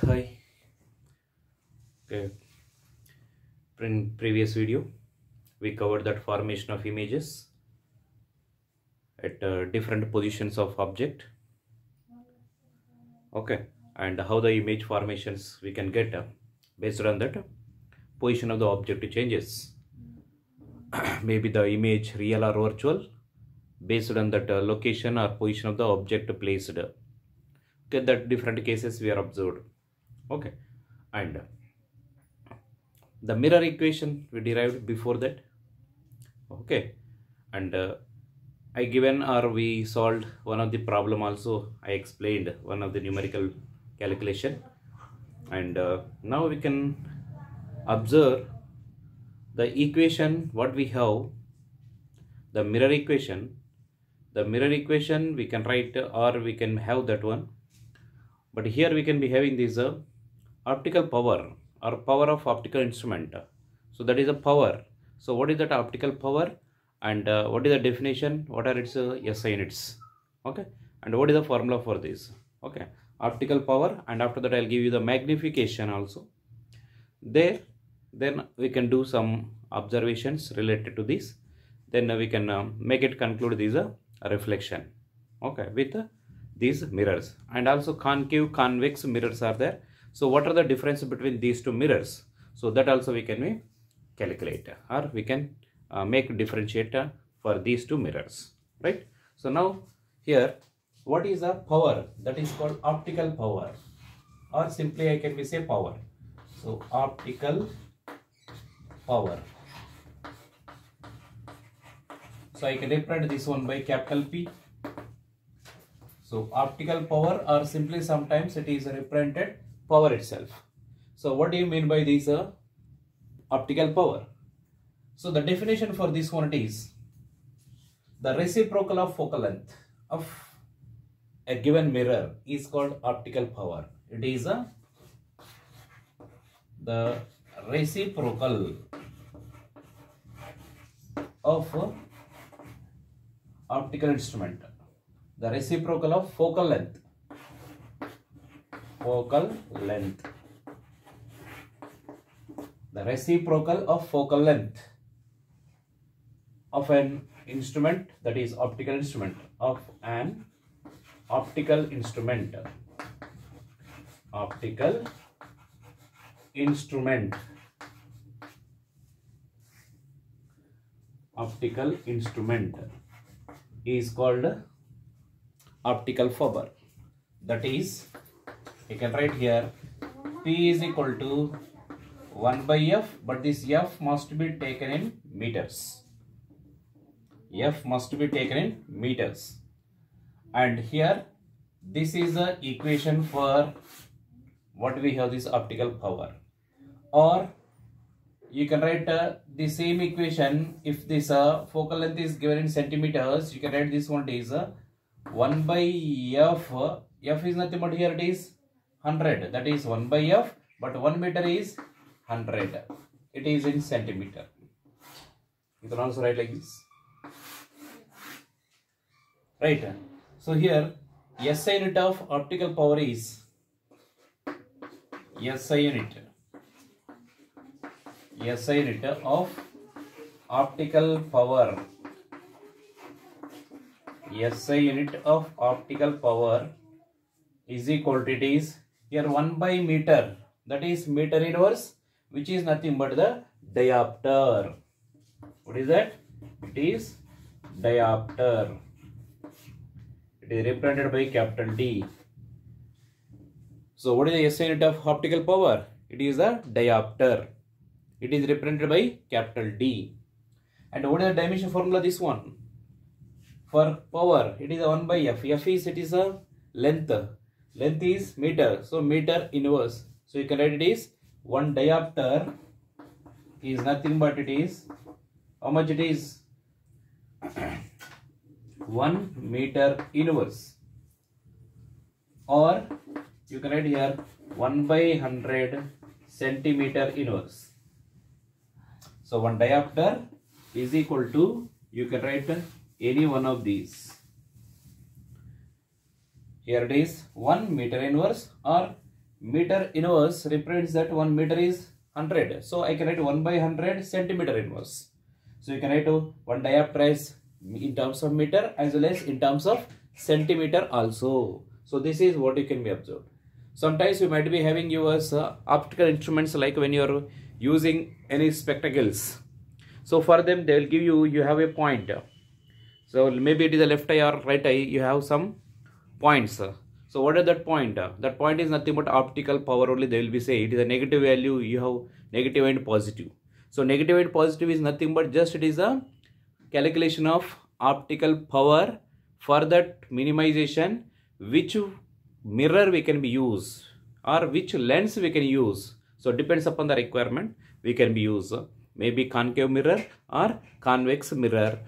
Hi. Okay. In previous video, we covered that formation of images at different positions of object. Okay, and how the image formations we can get based on that position of the object changes. Maybe the image real or virtual based on that location or position of the object placed. Okay, that different cases we are observed. Okay, and the mirror equation we derived before that. Okay, and I given or we solved one of the problem also. I explained one of the numerical calculation, and now we can observe the equation what we have, the mirror equation. The mirror equation we can write or we can have that one, but here we can be having this optical power or power of optical instrument. So that is a power. So what is that optical power, and what is the definition, what are its SI units? Okay, and what is the formula for this? Okay, optical power, and after that I'll give you the magnification also there. Then we can do some observations related to this, then we can make it conclude this reflection. Okay, with these mirrors, and also concave convex mirrors are there. So what are the difference between these two mirrors? So that also we can calculate, or we can make differentiator for these two mirrors, right? So now here, what is a power? That is called optical power, or simply I can be say power. So optical power. So I can represent this one by capital P. So optical power, or simply sometimes it is represented power itself. So what do you mean by this optical power? So the definition for this one is the reciprocal of focal length of a given mirror is called optical power. It is the reciprocal of optical instrument, the reciprocal of focal length, the reciprocal of focal length of an instrument, that is optical instrument, of an optical instrument, is called optical power. That is, you can write here P is equal to 1 by F, but this F must be taken in meters. F must be taken in meters. And here, this is the equation for what we have, this optical power. Or you can write the same equation if this focal length is given in centimeters. You can write this one is 1 by F. F is nothing but here it is 100. That is 1 by F, but 1 meter is 100. It is in centimeter. You can also write like this. Right. So here SI unit of optical power is SI unit of optical power. SI unit of optical power is equal to, it is here 1 by meter, that is meter inverse, which is nothing but the diopter. What is that? It is diopter. It is represented by capital D. So what is the SI unit of optical power? It is a diopter. It is represented by capital D. And what is the dimension formula? This one for power, it is 1 by F. F is, it is a length. Length is meter, so meter inverse. So you can write it is 1 diopter is nothing but it is, how much it is? 1 meter inverse. Or you can write here 1 by 100 centimeter inverse. So 1 diopter is equal to, you can write any one of these. Here it is 1 meter inverse or meter inverse represents that 1 meter is 100. So I can write 1 by 100 centimeter inverse. So you can write 1 diopter as in terms of meter as well as in terms of centimeter also. So this is what you can be observed. Sometimes you might be having your optical instruments, like when you are using any spectacles. So for them they will give you have a point. So maybe it is a left eye or right eye, you have some points. So what is that point? That point is nothing but optical power only. They will be say it is a negative value, you have negative and positive. So negative and positive is nothing but just it is a calculation of optical power. For that minimization, which mirror we can be use or which lens we can use. So depends upon the requirement, we can be use maybe concave mirror or convex mirror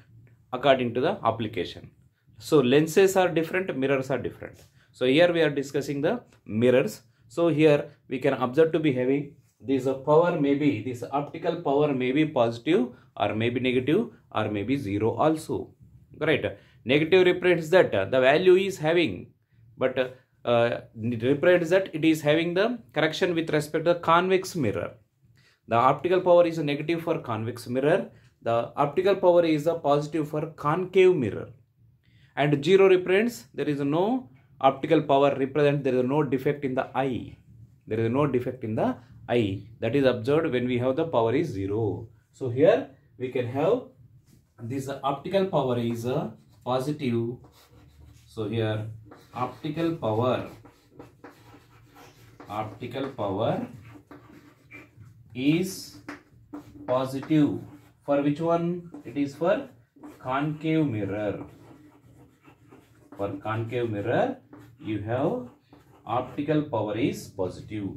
according to the application. So lenses are different, mirrors are different. So here we are discussing the mirrors. So here we can observe to be having this power, maybe this optical power may be positive or maybe negative or maybe zero also. Right? Negative represents that the value is having, but it represents that it is having the correction with respect to the convex mirror. The optical power is a negative for convex mirror. The optical power is a positive for concave mirror. And zero represents there is no optical power, represent there is no defect in the eye. There is no defect in the eye. That is observed when we have the power is zero. So here we can have this optical power is a positive. So here optical power is positive. For which one? It is for concave mirror. For concave mirror you have optical power is positive.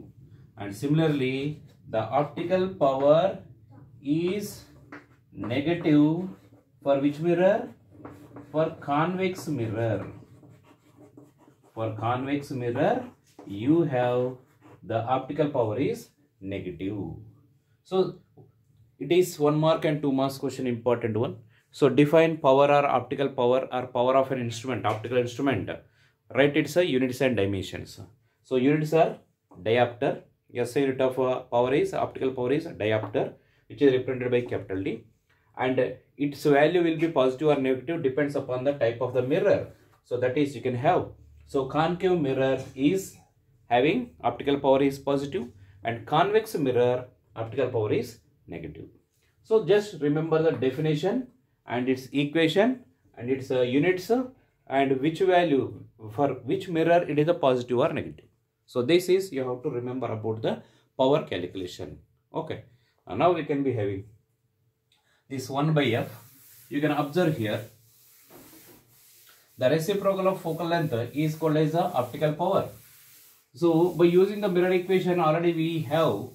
And similarly the optical power is negative for which mirror? For convex mirror. For convex mirror you have the optical power is negative. So it is 1 mark and 2 marks question, important one. So define power or optical power or power of an instrument, optical instrument. Write its units and dimensions. So units are diopter. SI unit of power is optical power is diopter, which is represented by capital D. And its value will be positive or negative, depends upon the type of the mirror. So that is you can have. So concave mirror is having optical power is positive, and convex mirror optical power is negative. So just remember the definition and its equation and its units and which value for which mirror it is a positive or negative. So this is you have to remember about the power calculation. Okay. Now we can be having this 1 by f. You can observe here the reciprocal of focal length is called as the optical power. So by using the mirror equation already we have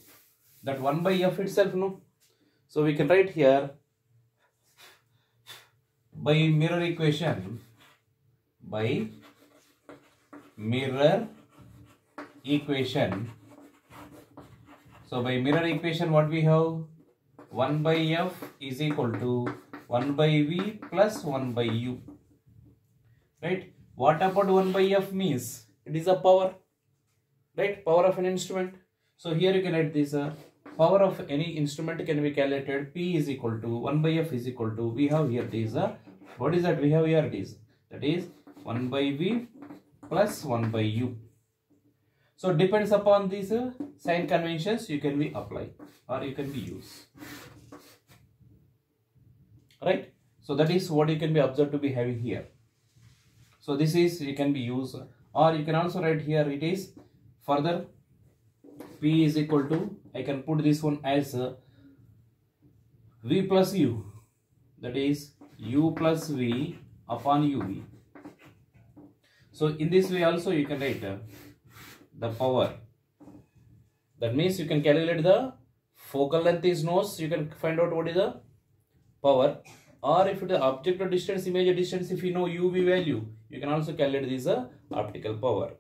that 1 by f itself, no? So we can write here by mirror equation, So by mirror equation what we have? 1 by f is equal to 1 by v plus 1 by u. Right? What about 1 by f means? It is a power. Right? Power of an instrument. So here you can write this power of any instrument can be calculated. P is equal to 1 by f is equal to, we have here this what is that we have here? It is that is 1 by v plus 1 by u. So depends upon these sign conventions you can be apply or you can be use. Right? So that is what you can be observed to be having here. So this is you can be used, or you can also write here it is further P is equal to, I can put this one as V plus U, that is U plus V upon UV. So in this way also you can write the power. That means you can calculate the focal length is known, you can find out what is the power, or if the object or distance, image distance, if you know UV value, you can also calculate this optical power.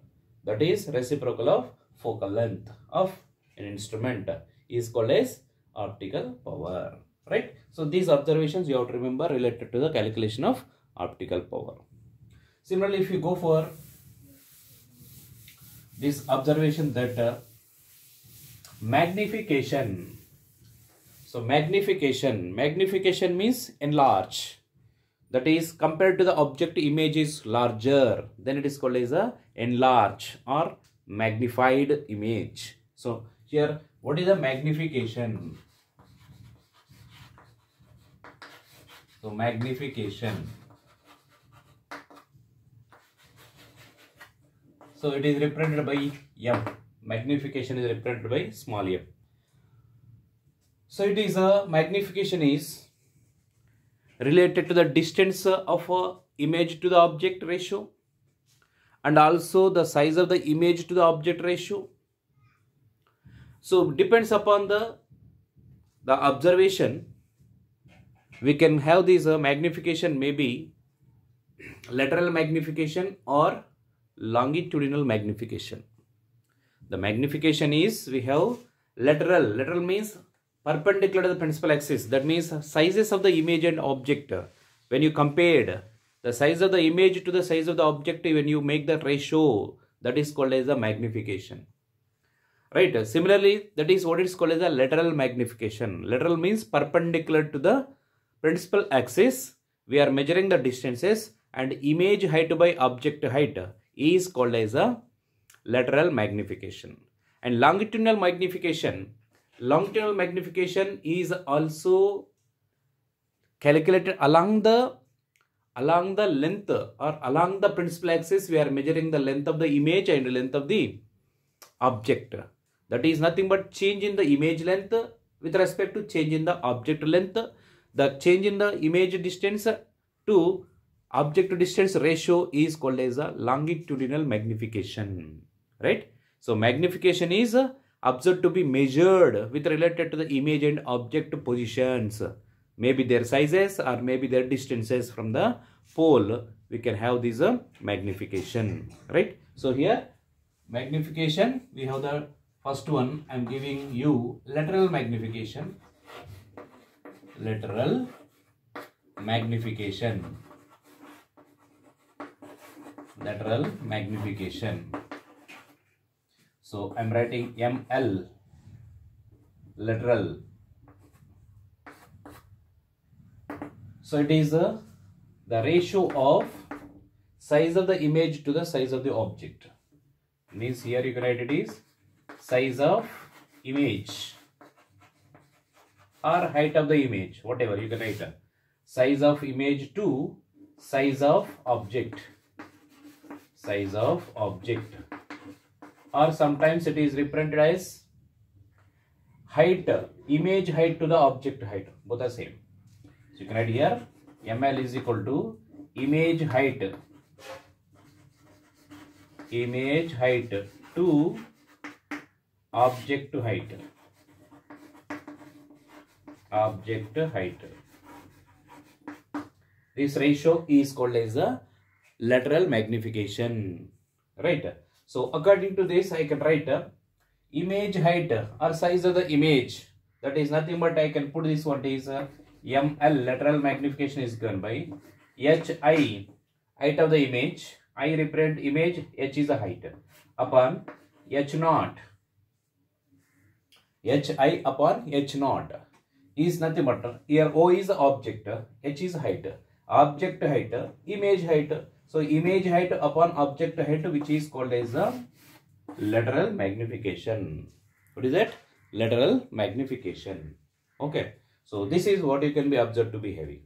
That is reciprocal of focal length of an instrument is called as optical power. Right? So these observations you have to remember related to the calculation of optical power. Similarly, if you go for this observation that magnification. So magnification means enlarge. That is, compared to the object, image is larger. Then it is called as a enlarge or magnified image. So here, what is a magnification? So magnification. So it is represented by m. Magnification is represented by small m. So it is a magnification is related to the distance of a image to the object ratio, and also the size of the image to the object ratio. So depends upon the observation. We can have this magnification, maybe lateral magnification or longitudinal magnification. The magnification is, we have lateral means perpendicular to the principal axis. That means sizes of the image and object. When you compared the size of the image to the size of the object, when you make that ratio, that is called as a magnification. Right. Similarly, that is what is called as a lateral magnification. Lateral means perpendicular to the principal axis. We are measuring the distances, and image height by object height is called as a lateral magnification. And longitudinal magnification is also calculated along the length or along the principal axis. We are measuring the length of the image and length of the object. That is nothing but change in the image length with respect to change in the object length. The change in the image distance to object distance ratio is called as a longitudinal magnification. Right? So magnification is observed to be measured with related to the image and object positions, maybe their sizes or maybe their distances from the pole. We can have this magnification, right? So here magnification, we have the first one. I am giving you lateral magnification. Lateral magnification. Lateral magnification. So I am writing ML, lateral. So it is the ratio of size of the image to the size of the object. Means here you can write it is size of image or height of the image, whatever you can write. Size of image to size of object. Size of object. Or sometimes it is represented as height, image height to the object height. Both are same. So you can write here ML is equal to image height. Image height to object height. Object height. This ratio is called as a lateral magnification. Right? So according to this, I can write image height or size of the image. That is nothing but I can put this one is ML, lateral magnification is given by HI, height of the image. I represent image, H is the height, upon H0. HI upon H0 is nothing but, here O is the object, H is height, object height, image height. So image height upon object height, which is called as a lateral magnification. What is that? Lateral magnification. Okay. So this is what you can be observed to be having.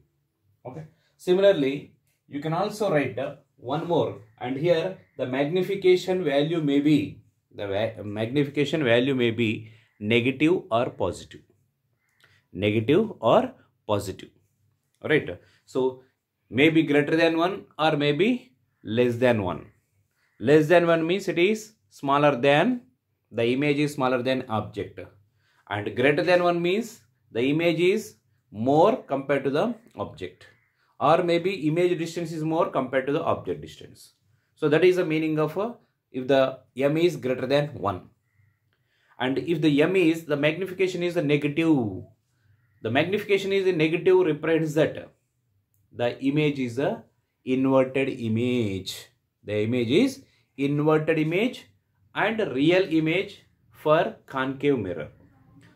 Okay. Similarly, you can also write one more, and here the magnification value may be negative or positive. Negative or positive. Right. So may be greater than 1 or may be less than 1. Less than 1 means it is smaller than, the image is smaller than object. And greater than 1 means the image is more compared to the object. Or maybe image distance is more compared to the object distance. So that is the meaning of if the M is greater than 1. And if the M is, the magnification is a negative. The magnification is a negative represents that the image is a inverted image. The image is inverted image, and real image for concave mirror.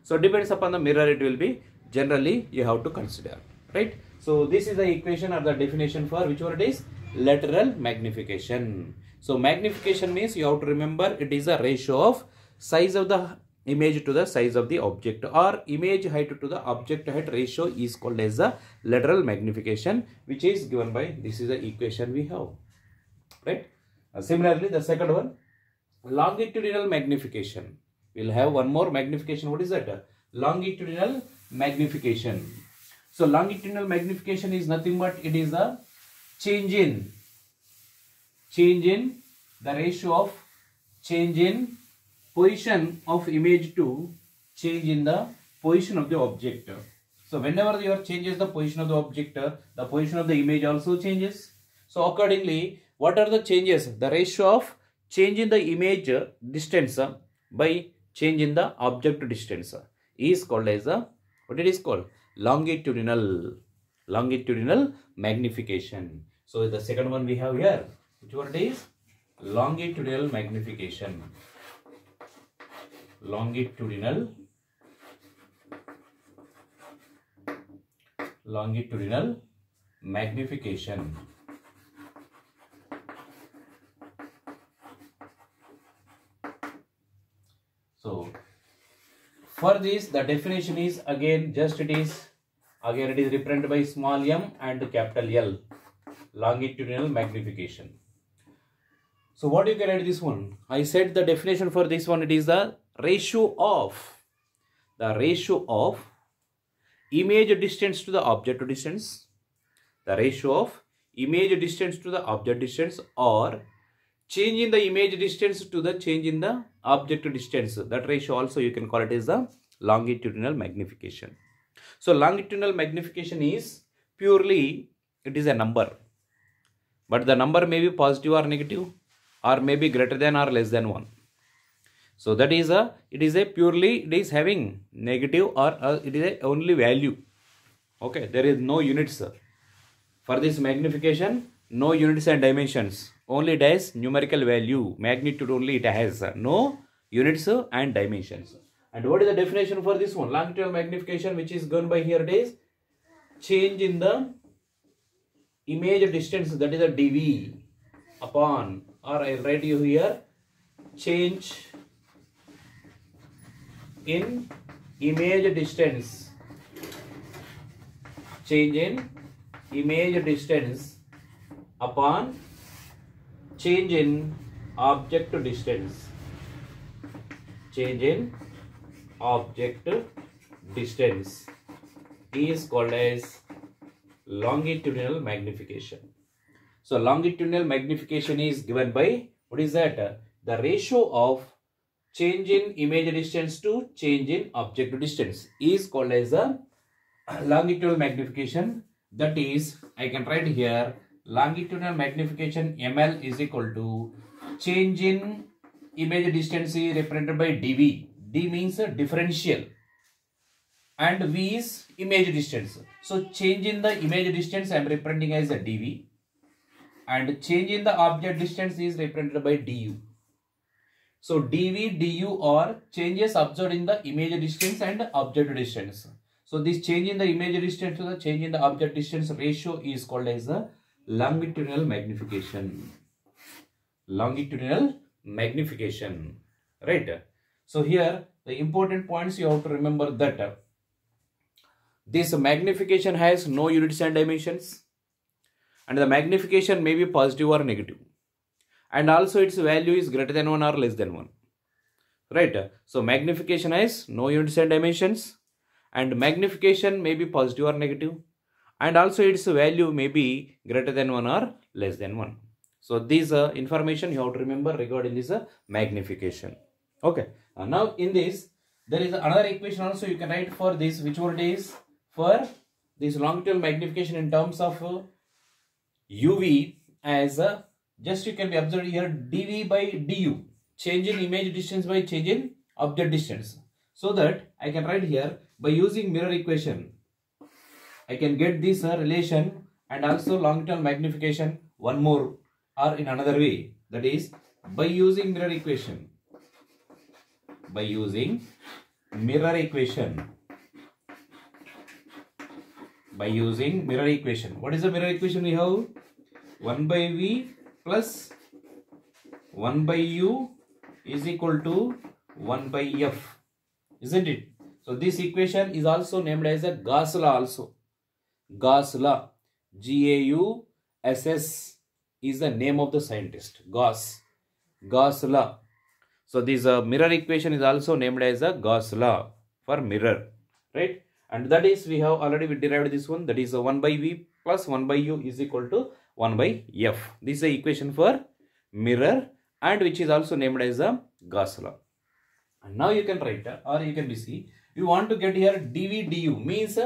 So depends upon the mirror it will be, generally you have to consider, right? So this is the equation or the definition for which word is lateral magnification. So magnification means you have to remember it is a ratio of size of the image to the size of the object, or image height to the object height ratio is called as the lateral magnification, which is given by, this is the equation we have, right? Similarly, the second one, longitudinal magnification. We'll have one more magnification. What is that? Longitudinal magnification. So longitudinal magnification is nothing but it is the change in the ratio of change in position of image to change in the position of the object. So whenever you changes the position of the object, the position of the image also changes. So accordingly, what are the changes? The ratio of change in the image distance by change in the object distance is called as what it is called? Longitudinal magnification. So the second one we have here, which one it is? Longitudinal magnification. Longitudinal magnification. So for this, the definition is again it is represented by small m and capital L. Longitudinal magnification. So what you can write this one? I said the definition for this one, it is the ratio of image distance to the object distance. The ratio of image distance to the object distance, or change in the image distance to the change in the object distance. That ratio also you can call it as the longitudinal magnification. So longitudinal magnification is purely, it is a number, but the number may be positive or negative, or may be greater than or less than 1. So that is it is having negative or it is a only value. Okay, there is no units for this magnification, no units and dimensions, only it has numerical value, magnitude only it has, no units and dimensions. And what is the definition for this one? Longitudinal magnification, which is given by here, it is change in the image distance, that is a dV upon, or I will write you here, change in image distance, change in image distance upon change in object distance, change in object distance is called as longitudinal magnification. So longitudinal magnification is given by, what is that? The ratio of change in image distance to change in object distance is called as a longitudinal magnification. That is, I can write here, longitudinal magnification ml is equal to change in image distance is represented by dv. D means differential and v is image distance. So change in the image distance I am representing as a dv, and change in the object distance is represented by du. So dv, du are changes observed in the image distance and object distance. So this change in the image distance to the change in the object distance ratio is called as the longitudinal magnification. Longitudinal magnification, right? So here the important points you have to remember that this magnification has no units and dimensions, and the magnification may be positive or negative, and also its value is greater than 1 or less than 1, right? So magnification has no units and dimensions, and magnification may be positive or negative, and also its value may be greater than 1 or less than 1. So these information you have to remember regarding this magnification. Okay, now in this there is another equation also you can write for this, which word is for this longitudinal magnification in terms of uv as just you can be observed here dv by du, change in image distance by change in object distance. So that I can write here by using mirror equation, I can get this relation, and also longitudinal magnification one more or in another way, that is by using mirror equation. by using mirror equation. By using mirror equation. What is the mirror equation we have? 1 by V plus 1 by U is equal to 1 by F. Isn't it? So this equation is also named as a Gauss law also. Gauss law. Gauss is the name of the scientist. Gauss. Gauss law. So this mirror equation is also named as a Gauss law for mirror. Right? And that is, we have already derived this one. That is 1 by V plus 1 by U is equal to 1 by F. This is the equation for mirror, and which is also named as a Gauss law. And now you can write, or you can see, we want to get here dV du, means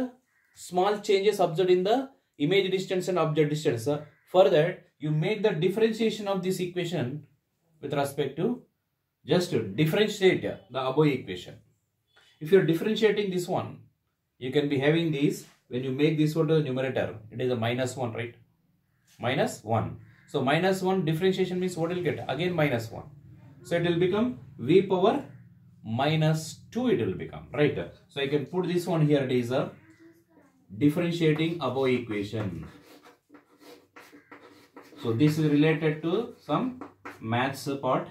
small changes observed in the image distance and object distance. For that, you make the differentiation of this equation with respect to, just differentiate the above equation. If you are differentiating this one, you can be having this, when you make this one to the numerator, it is a minus 1, right? Minus 1. So minus 1 differentiation means what will get? Again minus 1. So it will become V power minus 2 it will become, right? So I can put this one here, it is a differentiating above equation. So this is related to some maths part,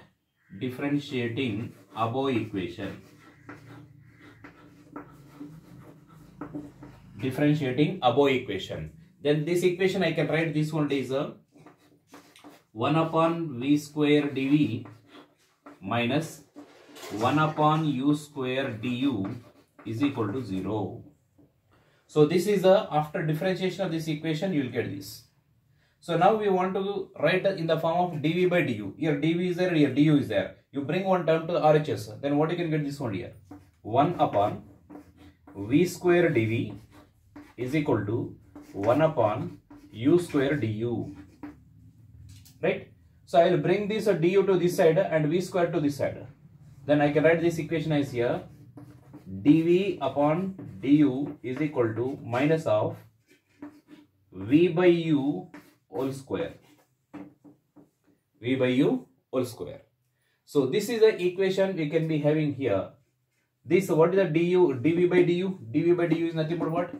differentiating above equation. Differentiating above equation. Then this equation I can write this one is a 1 upon V square dV minus 1 upon U square du is equal to 0. So this is after differentiation of this equation you will get this. So now we want to write in the form of dV by du. Here dV is there, here du is there. You bring one term to the RHS, then what you can get this one here? 1 upon V square dV is equal to 1 upon U square du. Right? So I will bring this du to this side and V square to this side. Then I can write this equation as here dV upon du is equal to minus of V by U whole square. V by U whole square. So this is the equation we can be having here. This, what is the du? dV by du? dV by du is nothing but what?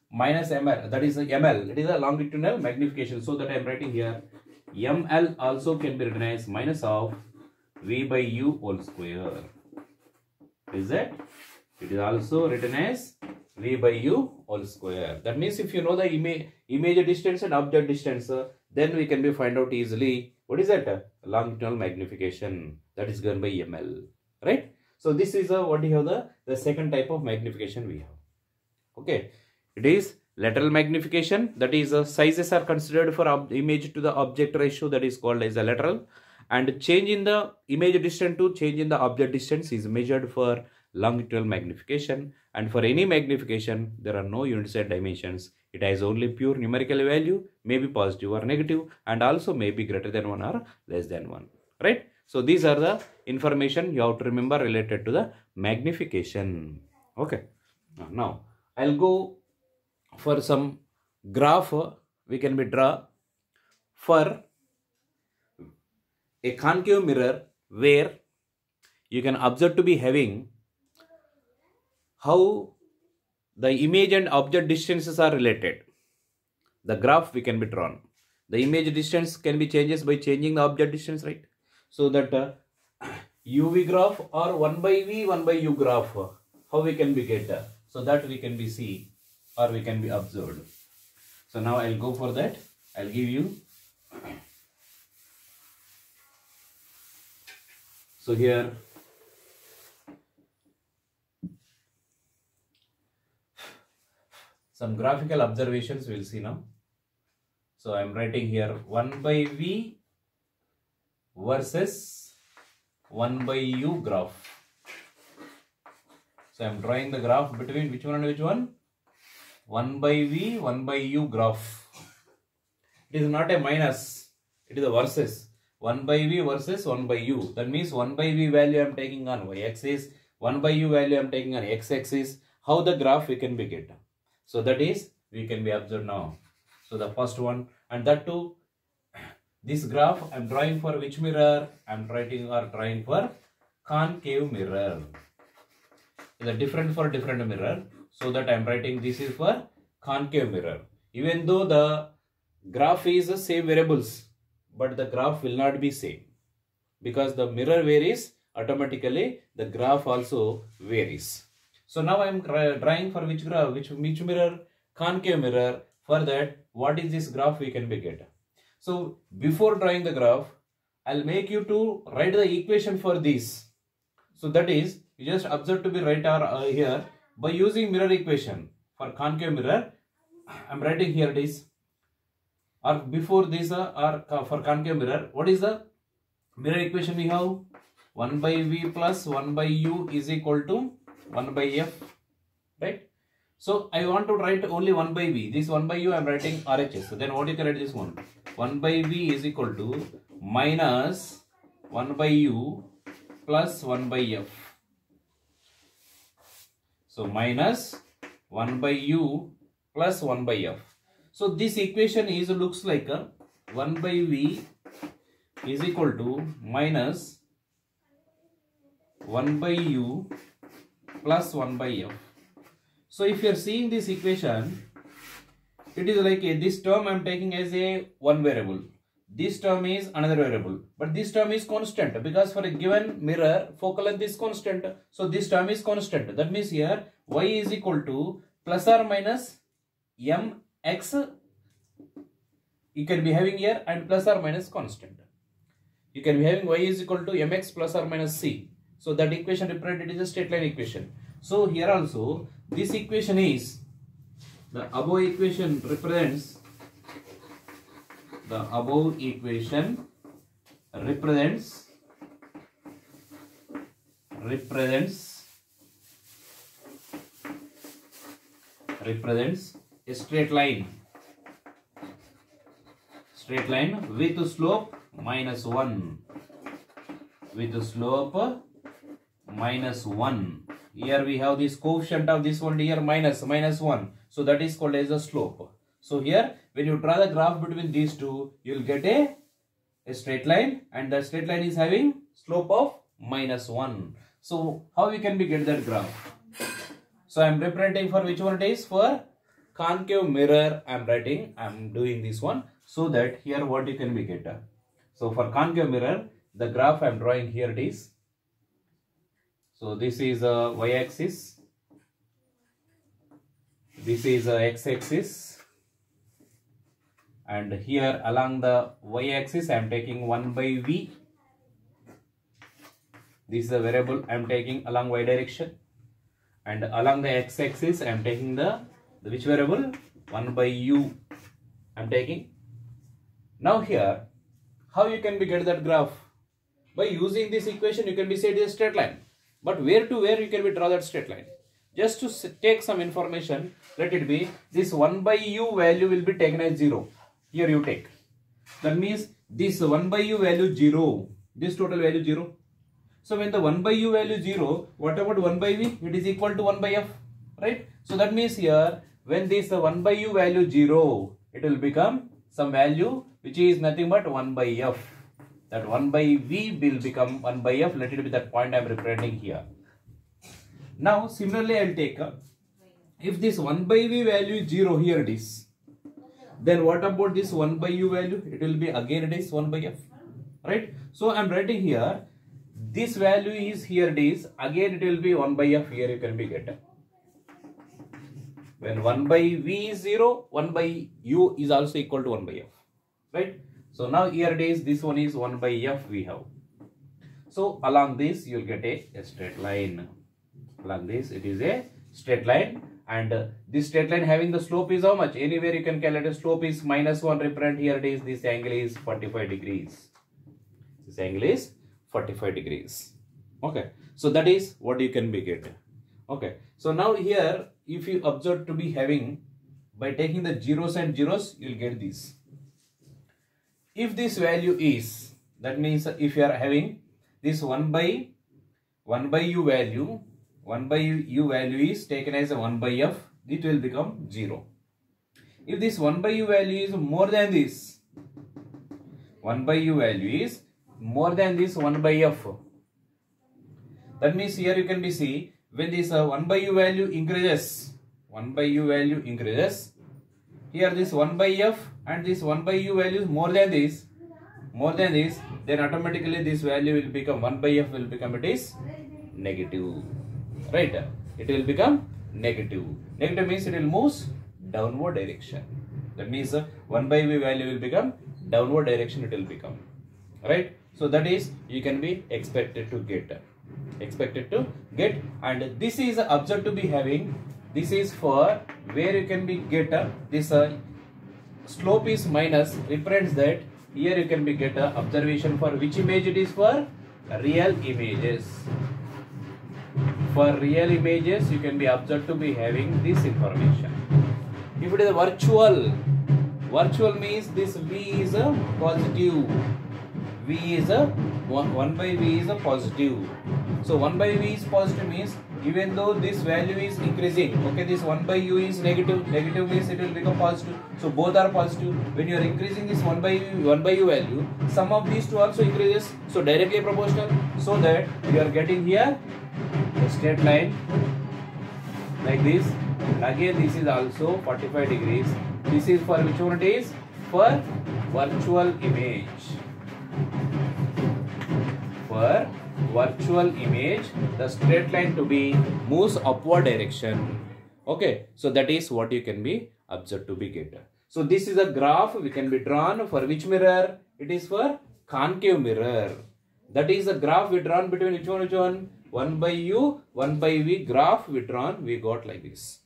Minus ml. That is ml. It is a longitudinal magnification. So that I am writing here ml also can be written as minus of V by U whole square. Is that? It is also written as V by U whole square. That means if you know the image distance and object distance, then we can be find out easily what is that? Longitudinal magnification. That is given by ml. Right? So this is what you have the second type of magnification we have. Okay. It is lateral magnification. That is sizes are considered for image to the object ratio, that is called as a lateral. And change in the image distance to change in the object distance is measured for longitudinal magnification. And for any magnification, there are no units and dimensions. It has only pure numerical value, may be positive or negative, and also may be greater than 1 or less than 1. Right? So these are the information you have to remember related to the magnification. Okay. Now I'll go for some graph we can be draw for a concave mirror where you can observe to be having how the image and object distances are related. The graph we can be drawn. The image distance can be changes by changing the object distance, right? So that UV graph or 1 by V, 1 by U graph, how we can be get so that we can be see or we can be observed. So now I'll go for that. I'll give you. So here some graphical observations we'll see now. So I'm writing here 1 by V versus 1 by U graph. So I'm drawing the graph between which one and which one? 1 by V, 1 by U graph. It is not a minus, it is a versus. 1 by V versus 1 by U. That means 1 by V value I am taking on Y axis, 1 by U value I am taking on X axis. How the graph we can be get. So that is we can be observed now. So the first one, and that too, this graph I am drawing for which mirror? I am writing or drawing for concave mirror. Is different for different mirror. So that I am writing this is for concave mirror. Even though the graph is the same variables, but the graph will not be same. Because the mirror varies, automatically the graph also varies. So now I am drawing for which graph, which mirror? Concave mirror. For that, what is this graph we can get? So before drawing the graph, I'll make you to write the equation for this. So that is, you just observe to be right here by using mirror equation for concave mirror. I'm writing here it is. Or before this or for concave mirror, what is the mirror equation we have? 1 by V plus 1 by U is equal to 1 by F, right? So I want to write only 1 by V. This 1 by U I am writing RHS. So then what you can write this one? 1 by V is equal to minus 1 by U plus 1 by F. So minus 1 by U plus 1 by F. So this equation is looks like 1 by V is equal to minus 1 by U plus 1 by F. So if you are seeing this equation, it is like this term I am taking as a one variable. This term is another variable. But this term is constant because for a given mirror, focal length is constant. So this term is constant. That means here y is equal to plus or minus mx. You can be having here and plus or minus constant. You can be having y is equal to mx plus or minus c. So that equation represented is a straight line equation. So here also this equation is, the above equation represents, represents a straight line with slope minus 1, Here we have this coefficient of this one here minus 1. So that is called as a slope. So here when you draw the graph between these two, you will get a straight line, and the straight line is having slope of minus 1. So how we can get that graph? So I am representing for which one it is? For concave mirror I am doing this one, so that here what you can get. So for concave mirror, the graph I am drawing here it is. So this is a y-axis, this is a x-axis, and here along the y-axis I am taking 1 by v. This is the variable I am taking along y direction, and along the x-axis I am taking the which variable? 1 by u I am taking. Now here, how you can get that graph? By using this equation you can be said is a straight line. But where to where you can be draw that straight line? Just to take some information, let it be this 1 by u value will be taken as 0. Here you take. That means this 1 by u value 0. This total value 0. So when the 1 by u value 0, what about 1 by v? It is equal to 1 by f. Right? So that means here when this 1 by u value 0, it will become some value which is nothing but 1 by f. That 1 by v will become 1 by f. Let it be that point I am representing here. Now similarly I will take if this 1 by v value is 0, here it is. Then what about this 1 by u value? It will be again it is 1 by f. Right? So I am writing here this value is here it is. Again it will be 1 by f. Here you can be get. When 1 by v is 0, 1 by u is also equal to 1 by f. Right? So now here it is, this one is 1 by f we have. So along this you will get a straight line. Along this it is a straight line, and this straight line having the slope is how much? Anywhere you can calculate. Slope is minus 1 represent. Here it is, this angle is 45 degrees. This angle is 45 degrees. Okay. So that is what you can be get. Okay. So now here if you observe to be having, by taking the zeros and zeros you will get this. If this value is, that means if you are having this 1 by u value, 1 by u value is taken as a 1 by f, it will become 0. If this 1 by u value is more than this, 1 by u value is more than this 1 by f, That means here you can be see when this 1 by u value increases, 1 by u value increases, here this 1 by f and this 1 by u value is more than this, then automatically this value will become 1 by f will become it is negative, right? It will become negative. Negative means it will move downward direction. That means 1 by v value will become downward direction, it will become, right? So that is you can be expected to get, and this is observed to be having, this is for where you can be get this slope is minus, represents that here you can be get observation for which image it is, for real images. For real images you can be observed to be having this information. If it is a virtual means this v is a positive, v is a 1 by v is a positive. So 1 by v is positive means even though this value is increasing, okay, this 1 by u is negative, means it will become positive. So both are positive. When you are increasing this 1 by u value, sum of these two also increases, so directly proportional, so that you are getting here a straight line like this. And again this is also 45 degrees. This is for which one it is? For virtual image. For virtual image, the straight line to be moves upward direction. Okay, so that is what you can be observed to be get. So this is a graph we can be drawn for which mirror? It is for concave mirror. That is a graph we drawn between which one? 1 by u, 1 by v graph we drawn, we got like this.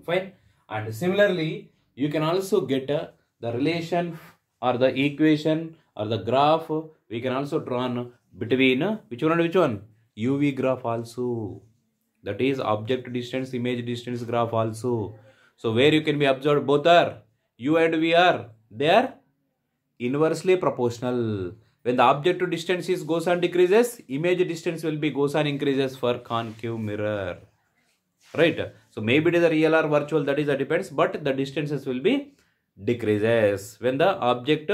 Fine. And similarly, you can also get the relation or the equation or the graph we can also drawn between which one and which one? UV graph also. That is object distance, image distance graph also. So where you can be observed both are u and v are, they are inversely proportional. When the object to distance is goes on decreases, image distance will be goes on increases for concave mirror. Right? So maybe it is a real or virtual, that is a depends, but the distances will be decreases. When the object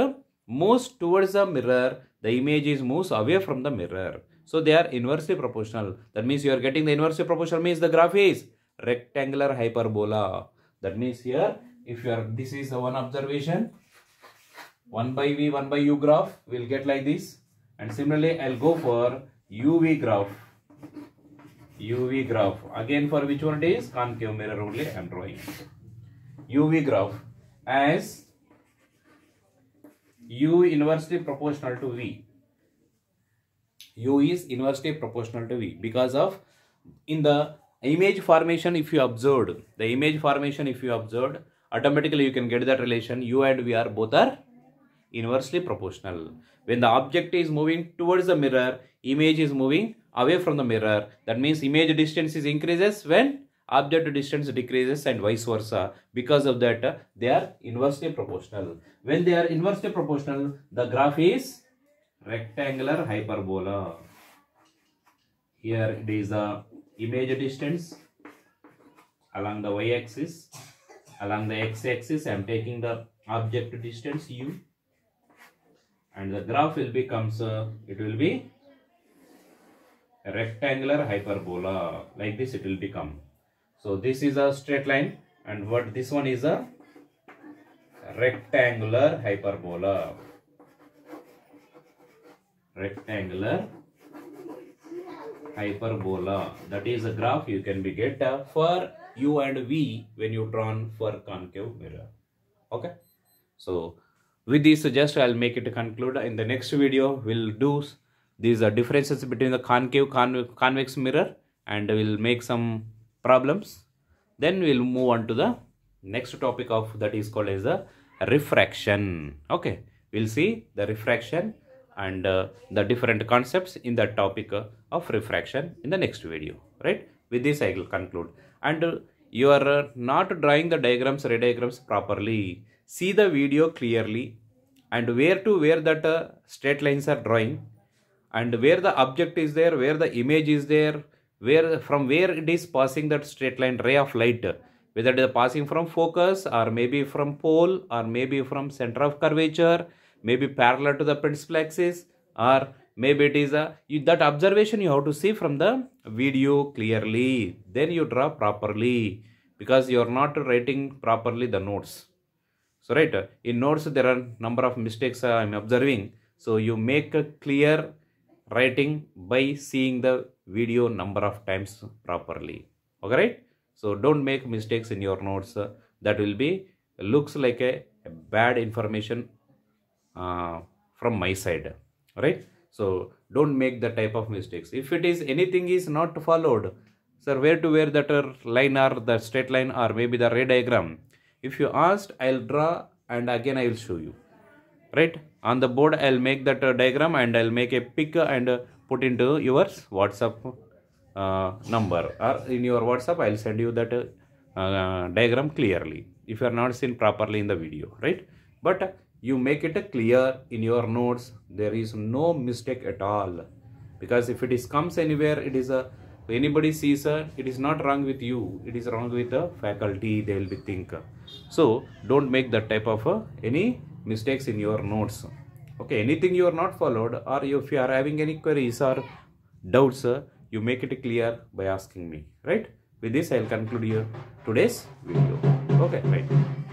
moves towards the mirror, the image is moves away from the mirror. So they are inversely proportional. That means you are getting the inversely proportional means the graph is rectangular hyperbola. That means here if you are, this is the one observation, 1 by v, 1 by u graph will get like this. And similarly I'll go for UV graph. UV graph again for which one it is? Concave mirror only I am drawing. UV graph as u inversely proportional to v. U is inversely proportional to v because of in the image formation if you observed, automatically you can get that relation u and v are both are inversely proportional. When the object is moving towards the mirror, image is moving away from the mirror. That means image distance is increases when object distance decreases and vice versa. Because of that, they are inversely proportional. When they are inversely proportional, the graph is rectangular hyperbola. Here it is the image distance along the y-axis. Along the x-axis, I am taking the object distance u. And the graph will becomes, it will be a rectangular hyperbola. Like this it will become. So this is a straight line and what this one is a rectangular hyperbola. Rectangular hyperbola. That is a graph you can be get for u and v when you drawn for concave mirror. Okay. So with this just I'll make it conclude. In the next video we'll do these differences between the concave convex mirror and we'll make some problems. Then we'll move on to the next topic of that is called as the refraction. Okay, we'll see the refraction and the different concepts in the topic of refraction in the next video. Right? With this I will conclude. And you are not drawing the diagrams, ray diagrams properly. See the video clearly and where that straight lines are drawing and where the object is there, where the image is there, from where it is passing that straight line ray of light, whether it is passing from focus or maybe from pole or maybe from center of curvature, maybe parallel to the principal axis or maybe it is that observation you have to see from the video clearly, then you draw properly, because you are not writing properly the notes. So right, in notes there are number of mistakes I am observing. So you make a clear writing by seeing the video number of times properly. Okay, right? So don't make mistakes in your notes. That will be looks like a bad information from my side, right? So don't make the type of mistakes. If it is anything is not followed, sir, where to where that line or the straight line or maybe the ray diagram, if you asked, I'll draw and again I will show you, right? On the board I'll make that diagram and I'll make a pic and put into your WhatsApp number, or in your WhatsApp I'll send you that diagram clearly if you are not seen properly in the video, right? But you make it clear in your notes, there is no mistake at all, because if it is comes anywhere, it is a anybody sees it is not wrong with you, it is wrong with the faculty, they will be think. So don't make that type of any mistakes in your notes. Okay, anything you are not followed, or if you are having any queries or doubts, you make it clear by asking me, right? With this I'll conclude your today's video. Okay, right.